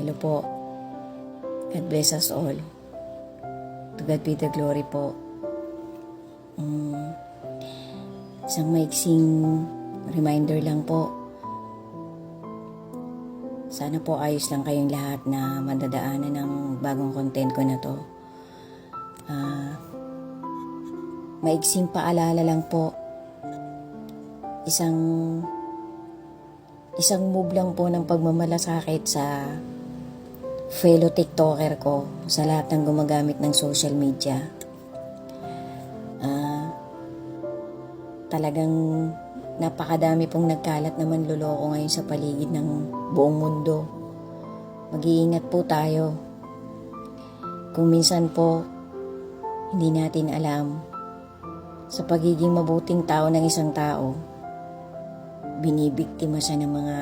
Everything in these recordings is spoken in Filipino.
Hello po. God bless us all. To God be the glory po. Isang maiksing reminder lang po. Sana po ayos lang kayong lahat na madadaanan ng bagong content ko na to. Maiksing paalala lang po. Isang move lang po ng pagmamalasakit sa fellow TikToker ko sa lahat ng gumagamit ng social media. Talagang napakadami pong nagkalat naman luloko ngayon sa paligid ng buong mundo. Mag-iingat po tayo. Kung minsan po, hindi natin alam sa pagiging mabuting tao ng isang tao, binibiktima siya ng mga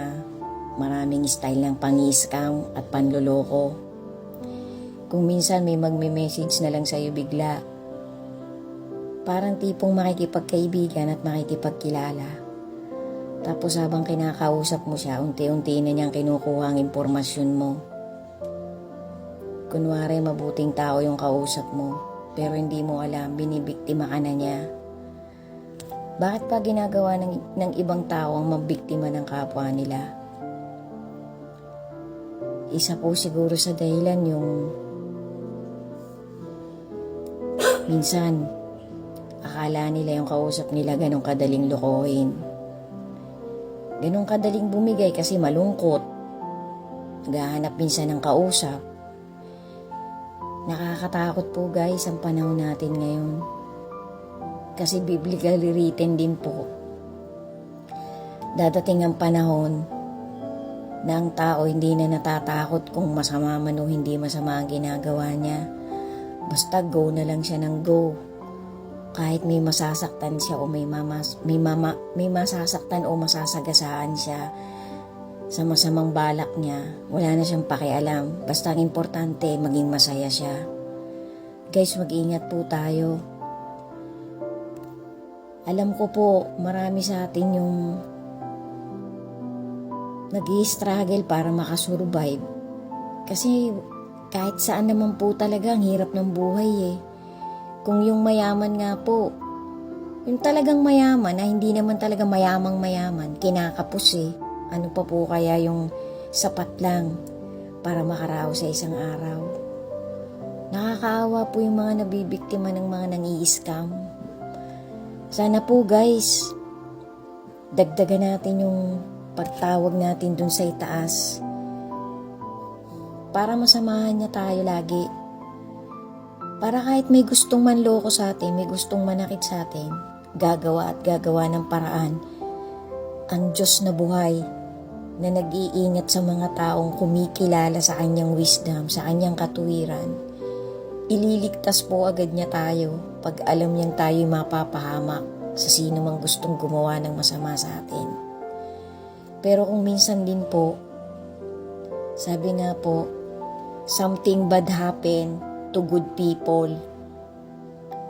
maraming style ng pang-scam at panloloko. Kung minsan may magme-message na lang sa'yo bigla, parang tipong makikipagkaibigan at makikipagkilala. Tapos habang kinakausap mo siya, unti-unti na niyang kinukuha ang impormasyon mo. Kunwari mabuting tao yung kausap mo, pero hindi mo alam, binibiktima ka na niya. Bakit pa ginagawa ng ibang tao ang mabiktima ng kapwa nila? Isa po siguro sa dahilan yung minsan akala nila yung kausap nila ganun kadaling lokohin. Ganun kadaling bumigay kasi malungkot. Naghahanap minsan ng kausap. Nakakatakot po guys ang panahon natin ngayon. Kasi biblically written din po. Dadating ang panahon na ang tao hindi na natatakot kung masama man o hindi masama ang ginagawa niya. Basta go na lang siya ng go. Kahit may masasaktan siya o may masasaktan o masasagasaan siya sa masamang balak niya, wala na siyang pakialam. Basta ang importante, maging masaya siya. Guys, mag-ingat po tayo. Alam ko po, marami sa atin yung nag-i-struggle para makasurvive. Kasi kahit saan naman po talaga, ang hirap ng buhay eh. Kung yung mayaman nga po, yung talagang mayaman na hindi naman talaga mayamang-mayaman, kinakapos eh. Ano pa po kaya yung sapat lang para makaraos sa isang araw? Nakakaawa po yung mga nabibiktima ng mga nang-i-scam. Sana po guys, dagdagan natin yung pagtawag natin dun sa itaas para masamahan niya tayo lagi. Para kahit may gustong manloko sa atin, may gustong manakit sa atin, gagawa at gagawa ng paraan. Ang Diyos na buhay na nag-iingat sa mga taong kumikilala sa kanyang wisdom, sa kanyang katuwiran, ililigtas po agad niya tayo pag alam niyang tayo'y mapapahamak sa sino mang gustong gumawa ng masama sa atin. Pero kung minsan din po, sabi nga po, something bad happen to good people.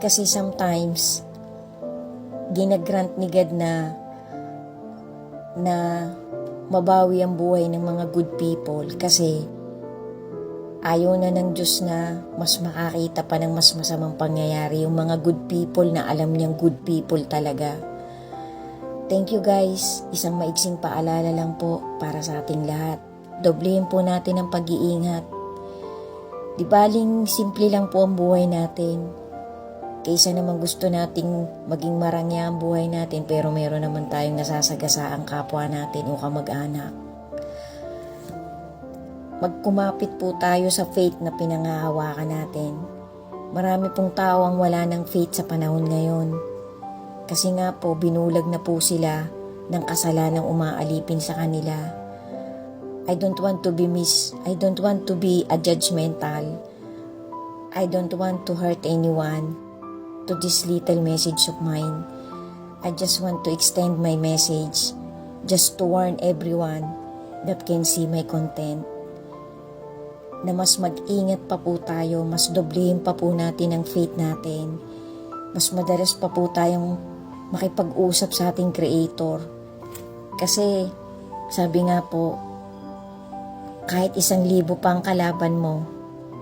Kasi sometimes, ginagrant ni God na mabawi ang buhay ng mga good people kasi ayaw na ng Diyos na mas makakita pa ng mas masamang pangyayari yung mga good people na alam niyang good people talaga. Thank you guys. Isang maiksing paalala lang po para sa ating lahat. Doblehin po natin ang pag-iingat. Di baling simple lang po ang buhay natin. Kaysa naman gusto nating maging marangya ang buhay natin pero meron naman tayong nasasagasa ang kapwa natin o kamag-anak. Magkumapit po tayo sa faith na pinangahawakan natin. Marami pong tao ang wala ng faith sa panahon ngayon. Kasi nga po, binulag na po sila ng kasalanang umaalipin sa kanila. I don't want to be a judgmental. I don't want to hurt anyone to this little message of mine. I just want to extend my message just to warn everyone that can see my content na mas mag-ingat pa po tayo, mas doblehin pa po natin ang faith natin. Mas madalas pa po tayong makipag-usap sa ating Creator. Kasi sabi nga po, Kahit 1,000 pa ang kalaban mo,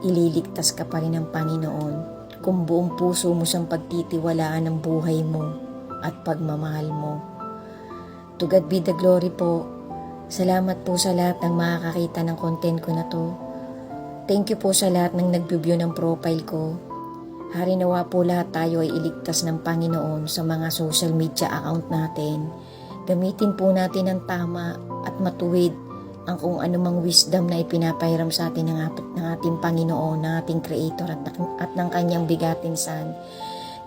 ililigtas ka pa rin ng Panginoon kung buong puso mo siyang pagtitiwalaan ang buhay mo at pagmamahal mo. To God be the glory po. Salamat po sa lahat ng makakakita ng content ko na to. Thank you po sa lahat ng nag-view ng profile ko. Hari nawa po lahat tayo ay iligtas ng Panginoon sa mga social media account natin. Gamitin po natin ang tama at matuwid ang kung anumang wisdom na ipinapahiram sa atin ng ating Panginoon, ng ating Creator at ng Kanyang bigatin Son.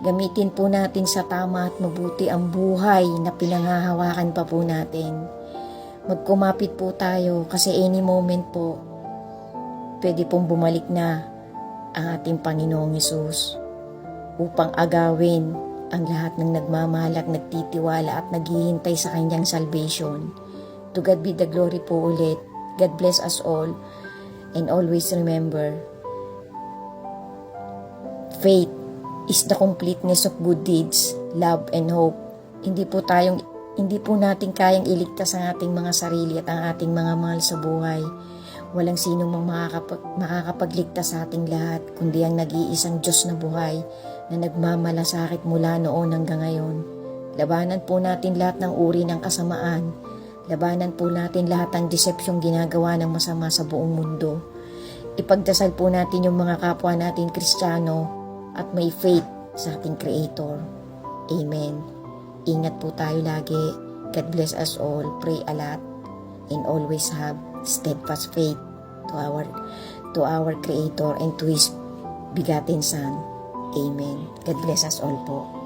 Gamitin po natin sa tama at mabuti ang buhay na pinanghahawakan pa po natin. Magkumapit po tayo kasi any moment po, pwede pong bumalik na ang ating Panginoong Hesus upang agawin ang lahat ng nagmamahal at nagtitiwala at naghihintay sa Kanyang salvation. To God be the glory po ulit. God bless us all. And always remember, faith is the completeness of good deeds, love, and hope. Hindi po natin kayang iligtas ang ating mga sarili at ang ating mga mahal sa buhay. Walang sino mang makakapagligtas sa ating lahat, kundi ang nag-iisang Diyos na buhay na nagmamalasakit mula noon hanggang ngayon. Labanan po natin lahat ng uri ng kasamaan. Labanan po natin lahat ng decepsyong ginagawa ng masama sa buong mundo. Ipagdasal po natin yung mga kapwa natin Kristiyano at may faith sa ating Creator. Amen. Ingat po tayo lagi. God bless us all. Pray a lot and always have steadfast faith to our Creator and to His begotten Son. Amen. God bless us all po.